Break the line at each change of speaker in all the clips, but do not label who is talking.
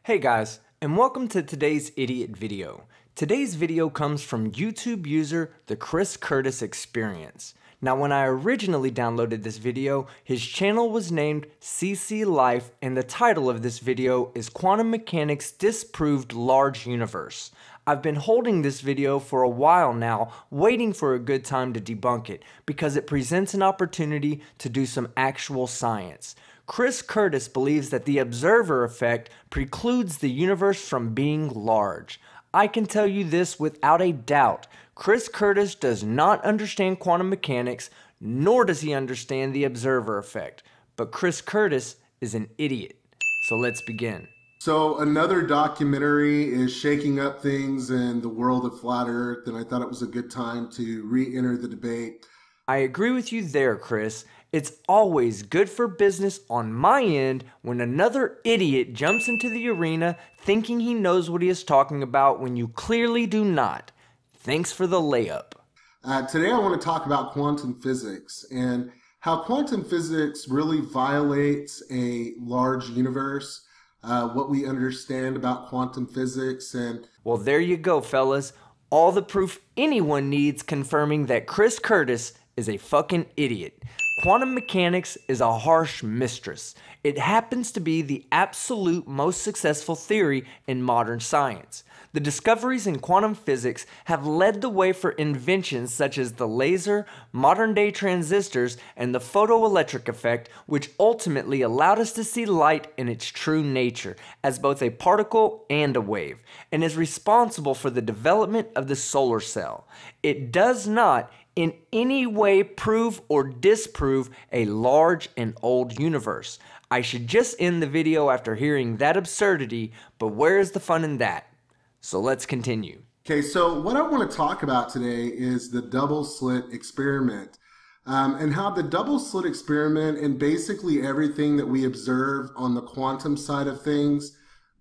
Hey guys, and welcome to today's idiot video. Today's video comes from YouTube user The Chris Curtis Experience. Now when I originally downloaded this video, his channel was named CC Life and the title of this video is Quantum Mechanics Disproved Large Universe. I've been holding this video for a while now, waiting for a good time to debunk it, because it presents an opportunity to do some actual science. Chris Curtis believes that the observer effect precludes the universe from being large. I can tell you this without a doubt. Chris Curtis does not understand quantum mechanics, nor does he understand the observer effect. But Chris Curtis is an idiot. So let's begin.
So another documentary is shaking up things in the world of flat earth, and I thought it was a good time to re-enter the debate.
I agree with you there, Chris. It's always good for business on my end when another idiot jumps into the arena thinking he knows what he is talking about when you clearly do not. Thanks for the layup.
Today I want to talk about quantum physics and how quantum physics really violates a large universe, what we understand about quantum physics. And
well, there you go, fellas. All the proof anyone needs confirming that Chris Curtis is a fucking idiot. Quantum mechanics is a harsh mistress. It happens to be the absolute most successful theory in modern science. The discoveries in quantum physics have led the way for inventions such as the laser, modern-day transistors, and the photoelectric effect, which ultimately allowed us to see light in its true nature, as both a particle and a wave, and is responsible for the development of the solar cell. It does not in any way prove or disprove a large and old universe. I should just end the video after hearing that absurdity, but where is the fun in that? So let's continue.
Okay, so what I want to talk about today is the double slit experiment, and how the double slit experiment and basically everything that we observe on the quantum side of things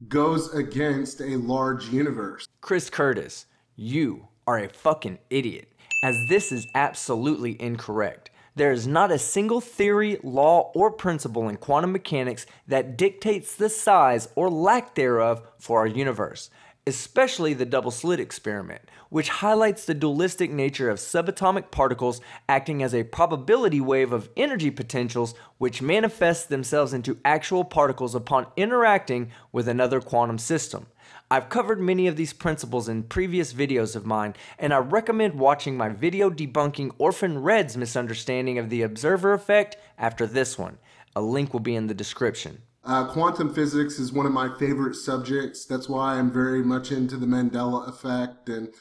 goes against a large universe.
Chris Curtis, you are a fucking idiot, as this is absolutely incorrect. There is not a single theory, law, or principle in quantum mechanics that dictates the size or lack thereof for our universe, especially the double slit experiment, which highlights the dualistic nature of subatomic particles acting as a probability wave of energy potentials which manifest themselves into actual particles upon interacting with another quantum system. I've covered many of these principles in previous videos of mine, and I recommend watching my video debunking Orphan Red's misunderstanding of the observer effect after this one. A link will be in the description.
Quantum physics is one of my favorite subjects. That's why I'm very much into the Mandela effect and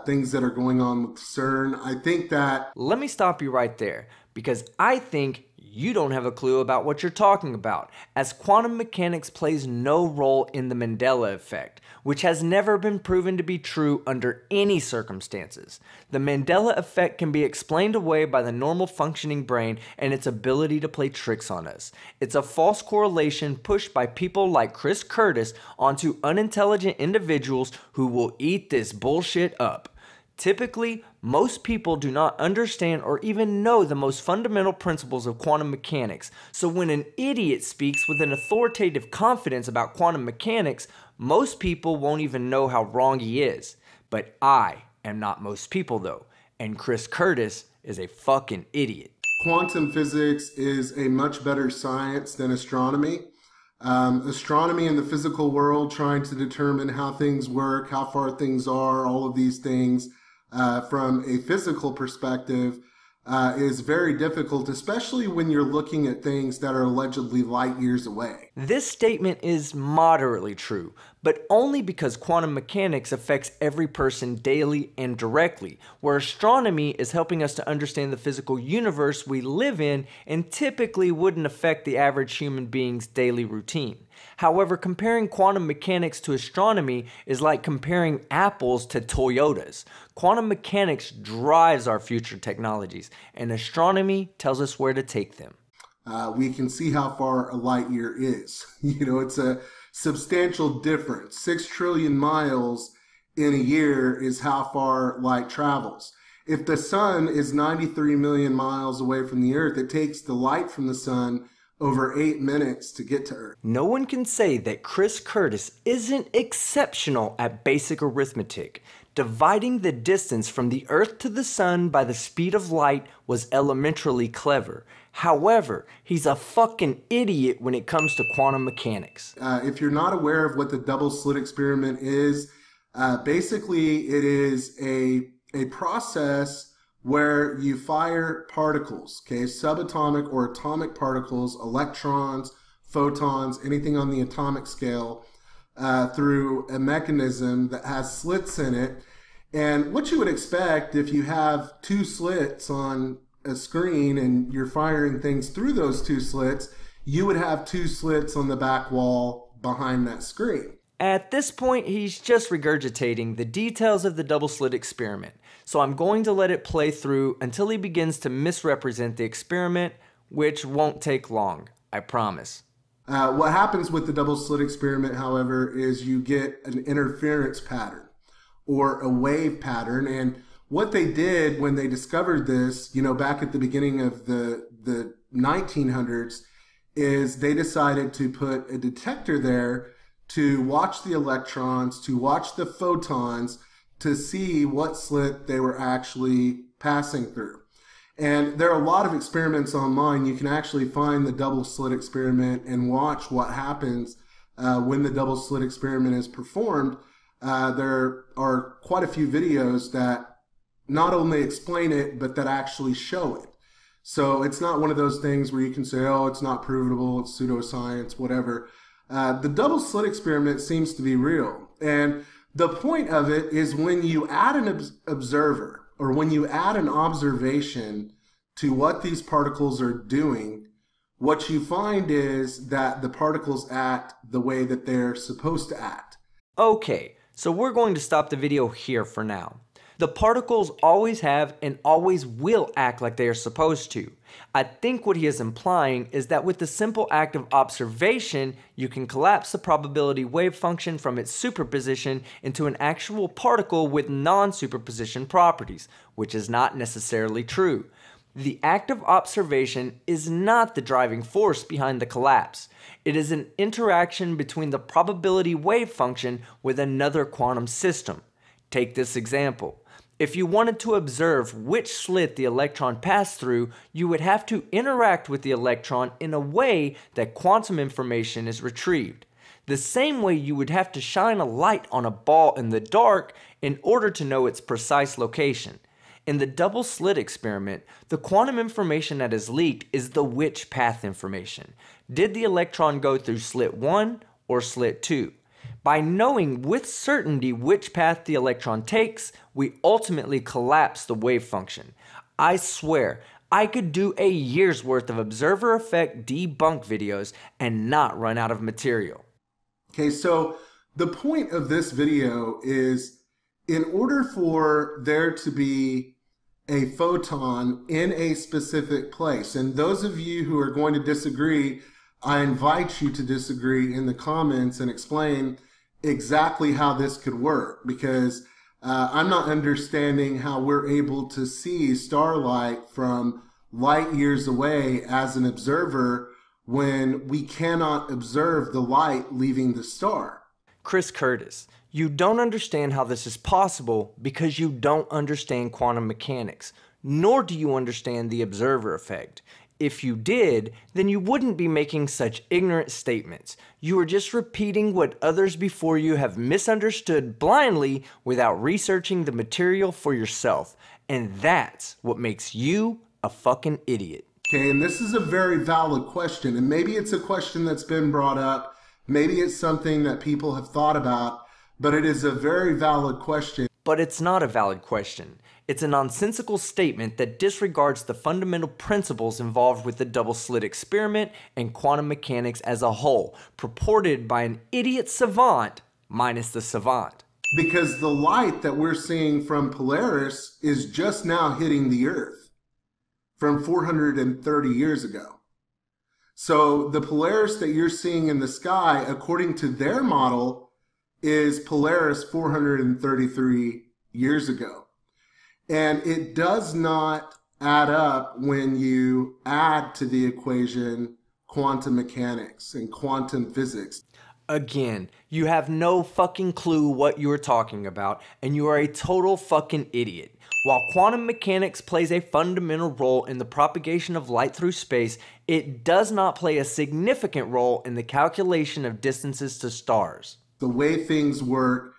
things that are going on with CERN. I think that...
Let me stop you right there, because I think you don't have a clue about what you're talking about, as quantum mechanics plays no role in the Mandela effect, which has never been proven to be true under any circumstances. The Mandela effect can be explained away by the normal functioning brain and its ability to play tricks on us. It's a false correlation pushed by people like Chris Curtis onto unintelligent individuals who will eat this bullshit up. Typically, most people do not understand or even know the most fundamental principles of quantum mechanics, so when an idiot speaks with an authoritative confidence about quantum mechanics, most people won't even know how wrong he is. But I am not most people though, and Chris Curtis is a fucking idiot.
Quantum physics is a much better science than astronomy. Astronomy in the physical world, trying to determine how things work, how far things are, all of these things, from a physical perspective is very difficult, especially when you're looking at things that are allegedly light years away.
This statement is moderately true, but only because quantum mechanics affects every person daily and directly, where astronomy is helping us to understand the physical universe we live in and typically wouldn't affect the average human being's daily routine. However, comparing quantum mechanics to astronomy is like comparing apples to Toyotas. Quantum mechanics drives our future technologies, and astronomy tells us where to take them.
We can see how far a light year is. You know, it's a substantial difference. 6 trillion miles in a year is how far light travels. If the sun is 93 million miles away from the Earth, it takes the light from the sun over 8 minutes to get to Earth.
No one can say that Chris Curtis isn't exceptional at basic arithmetic. Dividing the distance from the Earth to the sun by the speed of light was elementarily clever. However, he's a fucking idiot when it comes to quantum mechanics.
If you're not aware of what the double slit experiment is, basically it is a process where you fire particles, okay, subatomic or atomic particles, electrons, photons, anything on the atomic scale, through a mechanism that has slits in it. And what you would expect if you have two slits on a screen and you're firing things through those two slits, you would have two slits on the back wall behind that screen.
At this point, he's just regurgitating the details of the double slit experiment, so I'm going to let it play through until he begins to misrepresent the experiment, which won't take long, I promise.
What happens with the double slit experiment, however, is you get an interference pattern or a wave pattern. And what they did when they discovered this, you know, back at the beginning of the 1900s, is they decided to put a detector there to watch the electrons, to watch the photons, to see what slit they were actually passing through. And there are a lot of experiments online. You can actually find the double slit experiment and watch what happens when the double slit experiment is performed. There are quite a few videos that not only explain it, but that actually show it. So it's not one of those things where you can say, oh, it's not provable, it's pseudoscience, whatever. The double slit experiment seems to be real. And the point of it is when you add an observer, or when you add an observation to what these particles are doing, what you find is that the particles act the way that they're supposed to act.
Okay, so we're going to stop the video here for now. The particles always have and always will act like they are supposed to. I think what he is implying is that with the simple act of observation, you can collapse the probability wave function from its superposition into an actual particle with non-superposition properties, which is not necessarily true. The act of observation is not the driving force behind the collapse. It is an interaction between the probability wave function with another quantum system. Take this example. If you wanted to observe which slit the electron passed through, you would have to interact with the electron in a way that quantum information is retrieved. The same way you would have to shine a light on a ball in the dark in order to know its precise location. In the double slit experiment, the quantum information that is leaked is the which path information. Did the electron go through slit 1 or slit 2? By knowing with certainty which path the electron takes, we ultimately collapse the wave function. I swear, I could do a year's worth of observer effect debunk videos and not run out of material.
Okay, so the point of this video is in order for there to be a photon in a specific place, and those of you who are going to disagree, I invite you to disagree in the comments and explain exactly how this could work, because I'm not understanding how we're able to see starlight from light years away as an observer when we cannot observe the light leaving the star.
Chris Curtis, you don't understand how this is possible because you don't understand quantum mechanics, nor do you understand the observer effect. If you did, then you wouldn't be making such ignorant statements. You are just repeating what others before you have misunderstood blindly without researching the material for yourself. And that's what makes you a fucking idiot.
Okay, and this is a very valid question, and maybe it's a question that's been brought up, maybe it's something that people have thought about, but it is a very valid question.
But it's not a valid question. It's a nonsensical statement that disregards the fundamental principles involved with the double slit experiment and quantum mechanics as a whole, purported by an idiot savant minus the savant.
Because the light that we're seeing from Polaris is just now hitting the Earth from 430 years ago. So the Polaris that you're seeing in the sky, according to their model, is Polaris 433 years ago. And it does not add up when you add to the equation quantum mechanics and quantum physics.
Again, you have no fucking clue what you're talking about, and you are a total fucking idiot. While quantum mechanics plays a fundamental role in the propagation of light through space, it does not play a significant role in the calculation of distances to stars.
The way things work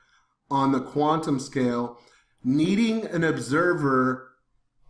on the quantum scale, needing an observer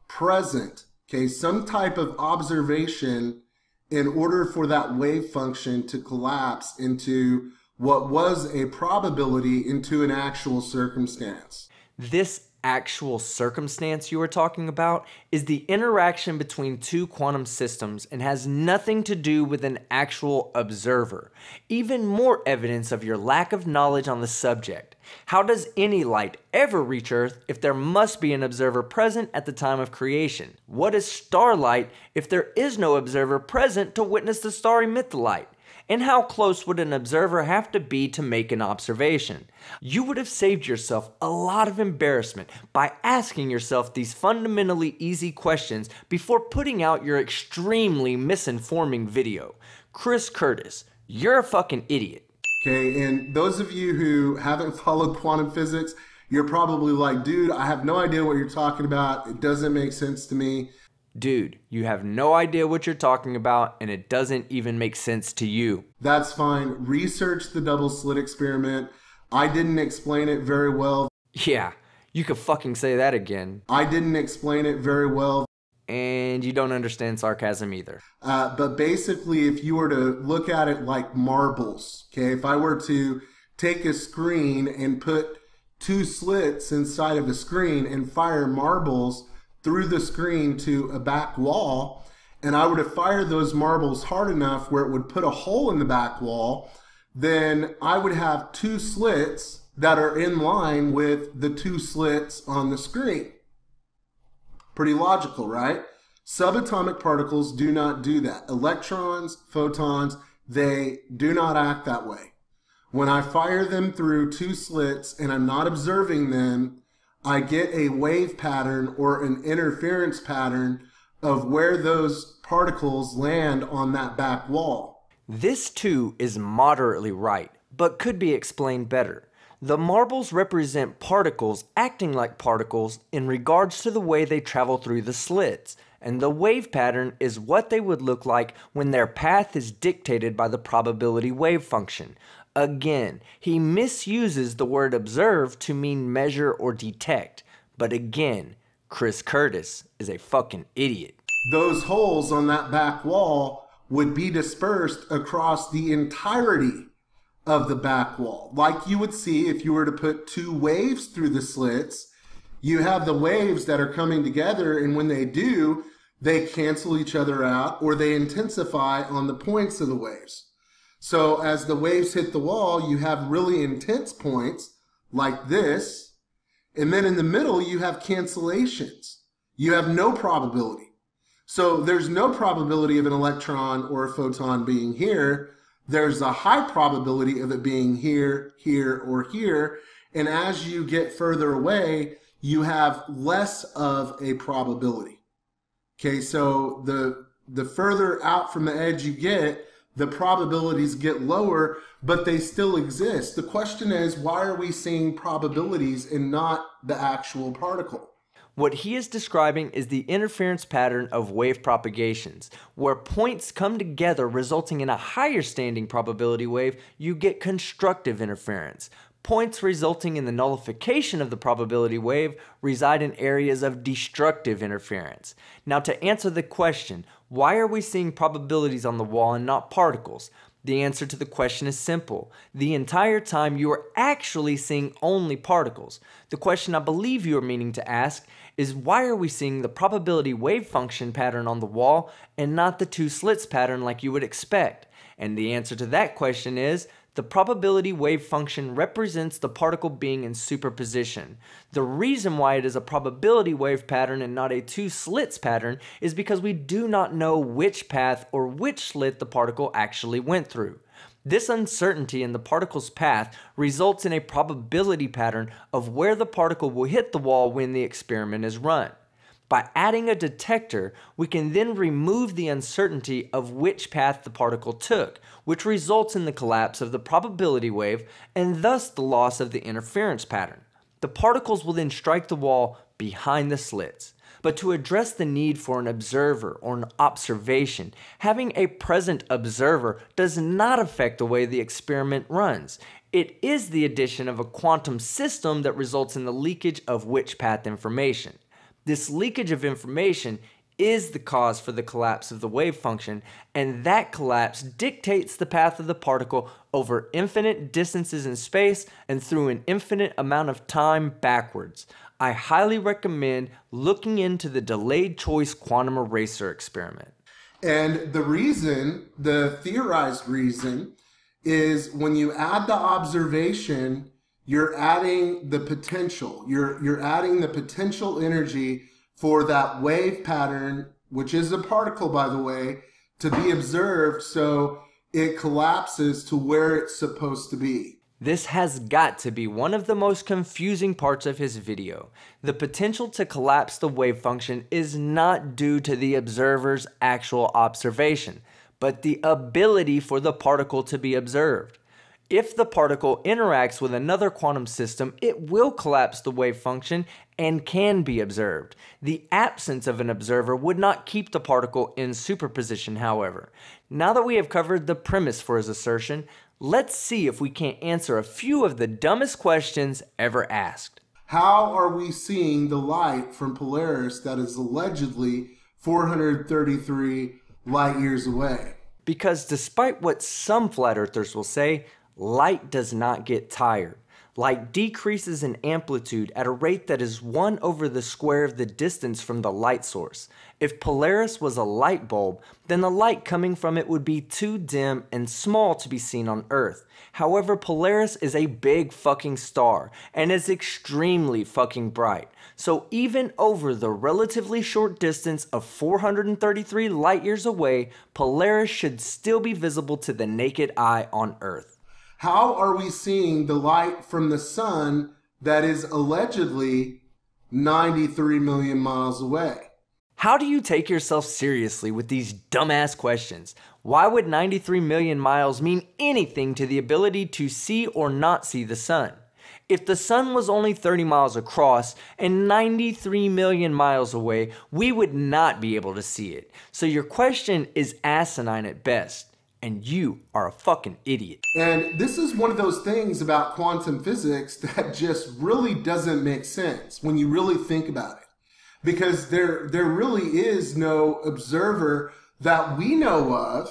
present, okay, some type of observation in order for that wave function to collapse into what was a probability into an actual circumstance.
This actual circumstance you are talking about is the interaction between two quantum systems and has nothing to do with an actual observer. Even more evidence of your lack of knowledge on the subject. How does any light ever reach Earth if there must be an observer present at the time of creation? What is starlight if there is no observer present to witness the star emit the light? And how close would an observer have to be to make an observation? You would have saved yourself a lot of embarrassment by asking yourself these fundamentally easy questions before putting out your extremely misinforming video. Chris Curtis, you're a fucking idiot.
Okay, and those of you who haven't followed quantum physics, you're probably like, dude, I have no idea what you're talking about. It doesn't make sense to me.
Dude, you have no idea what you're talking about, and it doesn't even make sense to you.
That's fine. Research the double slit experiment. I didn't explain it very well.
Yeah, you could fucking say that again.
I didn't explain it very well.
And you don't understand sarcasm either.
But basically, if you were to look at it like marbles, okay, if I were to take a screen and put two slits inside of a screen and fire marbles through the screen to a back wall, and I were to fire those marbles hard enough where it would put a hole in the back wall, then I would have two slits that are in line with the two slits on the screen. Pretty logical, right? Subatomic particles do not do that. Electrons, photons, they do not act that way. When I fire them through two slits and I'm not observing them, I get a wave pattern or an interference pattern of where those particles land on that back wall.
This too is moderately right, but could be explained better. The marbles represent particles acting like particles in regards to the way they travel through the slits, and the wave pattern is what they would look like when their path is dictated by the probability wave function. Again, he misuses the word observe to mean measure or detect, but again, Chris Curtis is a fucking idiot.
Those holes on that back wall would be dispersed across the entirety of the back wall. Like you would see if you were to put two waves through the slits, you have the waves that are coming together, and when they do, they cancel each other out or they intensify on the points of the waves. So as the waves hit the wall, you have really intense points like this, and then in the middle you have cancellations. You have no probability. So there's no probability of an electron or a photon being here. There's a high probability of it being here, here, or here. And as you get further away, you have less of a probability. Okay, so the further out from the edge you get, the probabilities get lower, but they still exist. The question is, why are we seeing probabilities and not the actual particle?
What he is describing is the interference pattern of wave propagations. Where points come together resulting in a higher standing probability wave, you get constructive interference. Points resulting in the nullification of the probability wave reside in areas of destructive interference. Now, to answer the question, why are we seeing probabilities on the wall and not particles? The answer to the question is simple. The entire time you are actually seeing only particles. The question I believe you are meaning to ask is, why are we seeing the probability wave function pattern on the wall and not the two slits pattern like you would expect? And the answer to that question is, the probability wave function represents the particle being in superposition. The reason why it is a probability wave pattern and not a two slits pattern is because we do not know which path or which slit the particle actually went through. This uncertainty in the particle's path results in a probability pattern of where the particle will hit the wall when the experiment is run. By adding a detector, we can then remove the uncertainty of which path the particle took, which results in the collapse of the probability wave and thus the loss of the interference pattern. The particles will then strike the wall behind the slits. But to address the need for an observer or an observation, having a present observer does not affect the way the experiment runs. It is the addition of a quantum system that results in the leakage of which path information. This leakage of information is the cause for the collapse of the wave function, and that collapse dictates the path of the particle over infinite distances in space and through an infinite amount of time backwards. I highly recommend looking into the delayed choice quantum eraser experiment.
And the reason, the theorized reason, is when you add the observation, you're adding the potential. You're adding the potential energy for that wave pattern, which is a particle, by the way, to be observed so it collapses to where it's supposed to be.
This has got to be one of the most confusing parts of his video. The potential to collapse the wave function is not due to the observer's actual observation, but the ability for the particle to be observed. If the particle interacts with another quantum system, it will collapse the wave function and can be observed. The absence of an observer would not keep the particle in superposition, however. Now that we have covered the premise for his assertion, let's see if we can't answer a few of the dumbest questions ever asked.
How are we seeing the light from Polaris that is allegedly 433 light years away?
Because despite what some flat earthers will say, light does not get tired. Light decreases in amplitude at a rate that is 1 over the square of the distance from the light source. If Polaris was a light bulb, then the light coming from it would be too dim and small to be seen on Earth. However, Polaris is a big fucking star and is extremely fucking bright. So even over the relatively short distance of 433 light years away, Polaris should still be visible to the naked eye on Earth.
How are we seeing the light from the sun that is allegedly 93 million miles away?
How do you take yourself seriously with these dumbass questions? Why would 93 million miles mean anything to the ability to see or not see the sun? If the sun was only 30 miles across and 93 million miles away, we would not be able to see it. So your question is asinine at best. And you are a fucking idiot.
And this is one of those things about quantum physics that just really doesn't make sense when you really think about it. Because there really is no observer that we know of.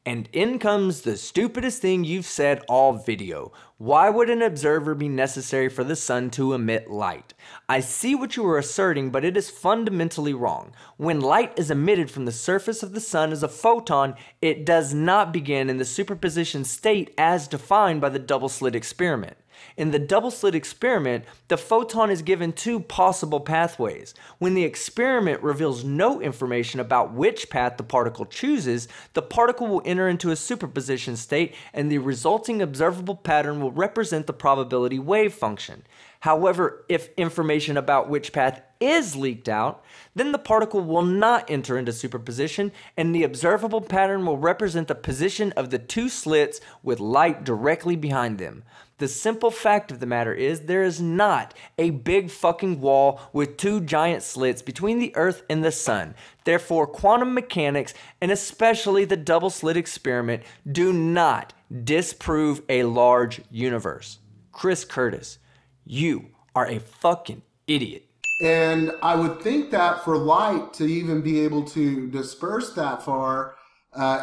And in comes the stupidest thing you've said all video. Why would an observer be necessary for the sun to emit light? I see what you are asserting, but it is fundamentally wrong. When light is emitted from the surface of the sun as a photon, it does not begin in the superposition state as defined by the double slit experiment. In the double slit experiment, the photon is given 2 possible pathways. When the experiment reveals no information about which path the particle chooses, the particle will enter into a superposition state and the resulting observable pattern will represent the probability wave function. However, if information about which path is leaked out, then the particle will not enter into superposition and the observable pattern will represent the position of the 2 slits with light directly behind them. The simple fact of the matter is there is not a big fucking wall with 2 giant slits between the Earth and the sun. Therefore, quantum mechanics, and especially the double slit experiment, do not disprove a large universe. Chris Curtis, you are a fucking idiot.
And I would think that for light to even be able to disperse that far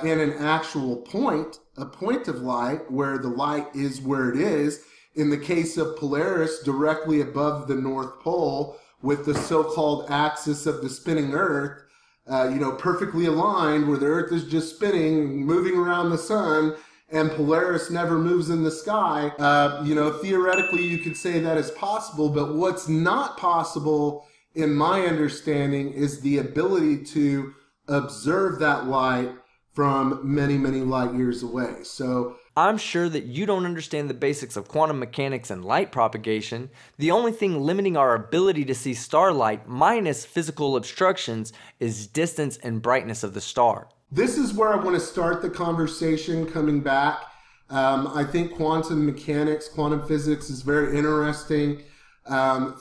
in an actual point, a point of light where the light is where it is, in the case of Polaris directly above the North Pole with the so-called axis of the spinning Earth, perfectly aligned where the Earth is just spinning, moving around the sun, and Polaris never moves in the sky. Theoretically you could say that is possible, but what's not possible in my understanding is the ability to observe that light from many, many light years away. So
I'm sure that you don't understand the basics of quantum mechanics and light propagation. The only thing limiting our ability to see starlight minus physical obstructions is distance and brightness of the star.
This is where I want to start the conversation coming back. I think quantum mechanics, quantum physics is very interesting.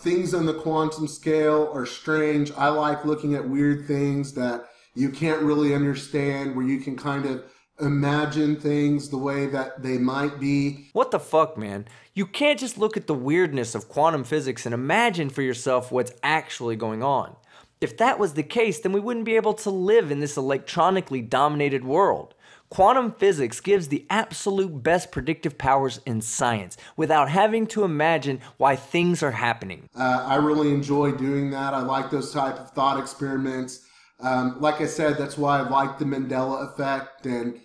Things on the quantum scale are strange. I like looking at weird things that you can't really understand, where you can kind of imagine things the way that they might be.
What the fuck, man? You can't just look at the weirdness of quantum physics and imagine for yourself what's actually going on. If that was the case, then we wouldn't be able to live in this electronically dominated world. Quantum physics gives the absolute best predictive powers in science without having to imagine why things are happening.
I really enjoy doing that. I like those type of thought experiments. Like I said, that's why I like the Mandela effect and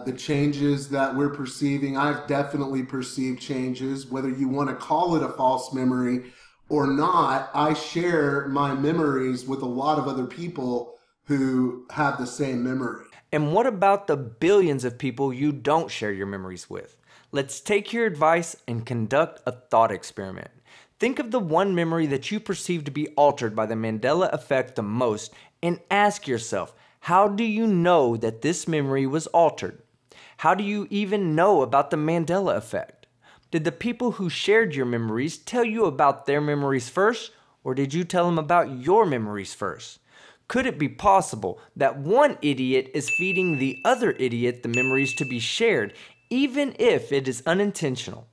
the changes that we're perceiving. I've definitely perceived changes, whether you want to call it a false memory or not. I share my memories with a lot of other people who have the same memory.
And what about the billions of people you don't share your memories with? Let's take your advice and conduct a thought experiment. Think of the one memory that you perceive to be altered by the Mandela effect the most and ask yourself, how do you know that this memory was altered? How do you even know about the Mandela effect? Did the people who shared your memories tell you about their memories first, or did you tell them about your memories first? Could it be possible that one idiot is feeding the other idiot the memories to be shared, even if it is unintentional?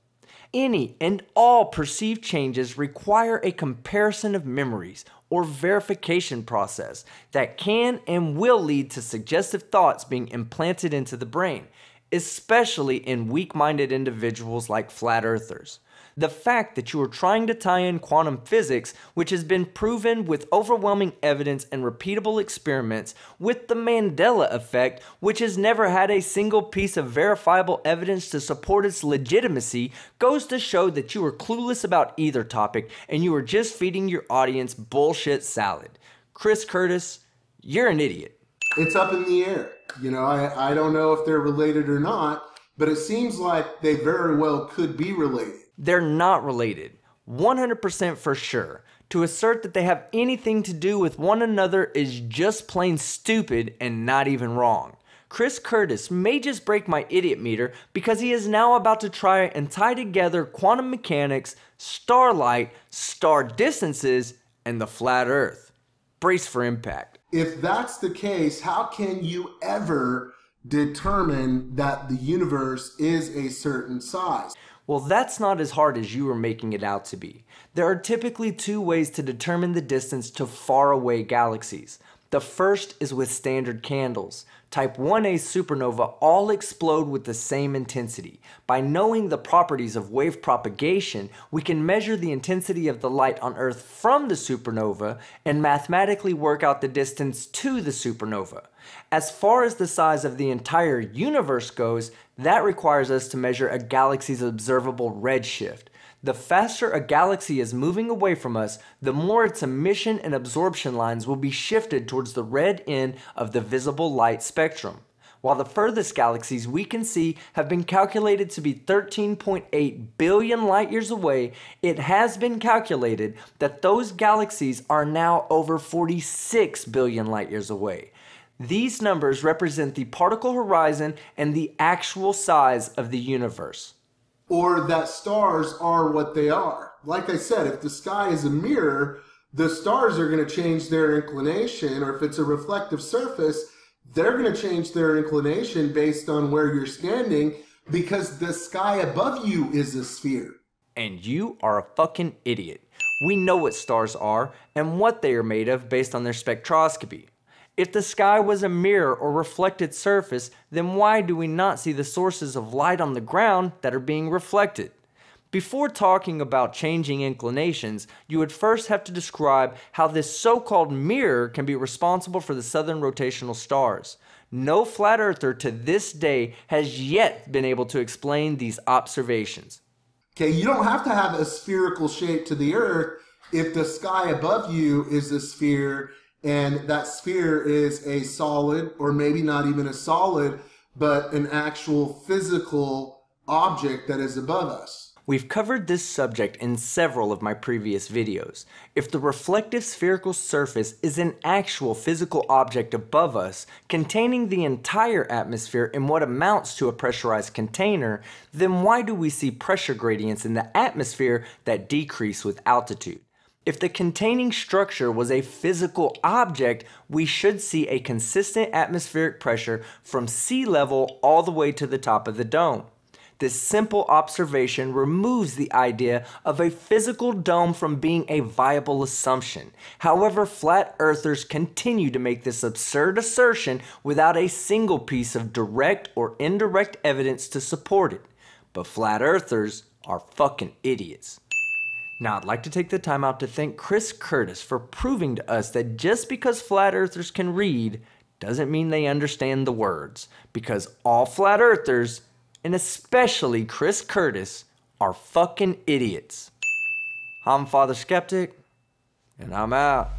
Any and all perceived changes require a comparison of memories or verification process that can and will lead to suggestive thoughts being implanted into the brain, especially in weak-minded individuals like flat earthers. The fact that you are trying to tie in quantum physics, which has been proven with overwhelming evidence and repeatable experiments, with the Mandela effect, which has never had a single piece of verifiable evidence to support its legitimacy, goes to show that you are clueless about either topic and you are just feeding your audience bullshit salad. Chris Curtis, you're an idiot.
It's up in the air. You know, I don't know if they're related or not, but it seems like they very well could be related.
They're not related, 100% for sure. To assert that they have anything to do with one another is just plain stupid and not even wrong. Chris Curtis may just break my idiot meter because he is now about to try and tie together quantum mechanics, starlight, star distances, and the flat earth. Brace for impact.
If that's the case, how can you ever determine that the universe is a certain size?
Well, that's not as hard as you are making it out to be. There are typically two ways to determine the distance to faraway galaxies. The first is with standard candles. Type 1a supernova all explode with the same intensity. By knowing the properties of wave propagation, we can measure the intensity of the light on Earth from the supernova and mathematically work out the distance to the supernova. As far as the size of the entire universe goes, that requires us to measure a galaxy's observable redshift. The faster a galaxy is moving away from us, the more its emission and absorption lines will be shifted towards the red end of the visible light spectrum. While the furthest galaxies we can see have been calculated to be 13.8 billion light years away, it has been calculated that those galaxies are now over 46 billion light years away. These numbers represent the particle horizon and the actual size of the universe.
Or that stars are what they are. Like I said, if the sky is a mirror, the stars are going to change their inclination, or if it's a reflective surface, they're going to change their inclination based on where you're standing, because the sky above you is a sphere.
And you are a fucking idiot. We know what stars are and what they are made of based on their spectroscopy. If the sky was a mirror or reflected surface, then why do we not see the sources of light on the ground that are being reflected? Before talking about changing inclinations, you would first have to describe how this so-called mirror can be responsible for the southern rotational stars. No flat earther to this day has yet been able to explain these observations.
Okay, you don't have to have a spherical shape to the Earth if the sky above you is a sphere and that sphere is a solid, or maybe not even a solid, but an actual physical object that is above us.
We've covered this subject in several of my previous videos. If the reflective spherical surface is an actual physical object above us, containing the entire atmosphere in what amounts to a pressurized container, then why do we see pressure gradients in the atmosphere that decrease with altitude? If the containing structure was a physical object, we should see a consistent atmospheric pressure from sea level all the way to the top of the dome. This simple observation removes the idea of a physical dome from being a viable assumption. However, flat earthers continue to make this absurd assertion without a single piece of direct or indirect evidence to support it. But flat earthers are fucking idiots. Now, I'd like to take the time out to thank Chris Curtis for proving to us that just because flat earthers can read doesn't mean they understand the words, because all flat earthers, and especially Chris Curtis, are fucking idiots. I'm Father Skeptic, and I'm out.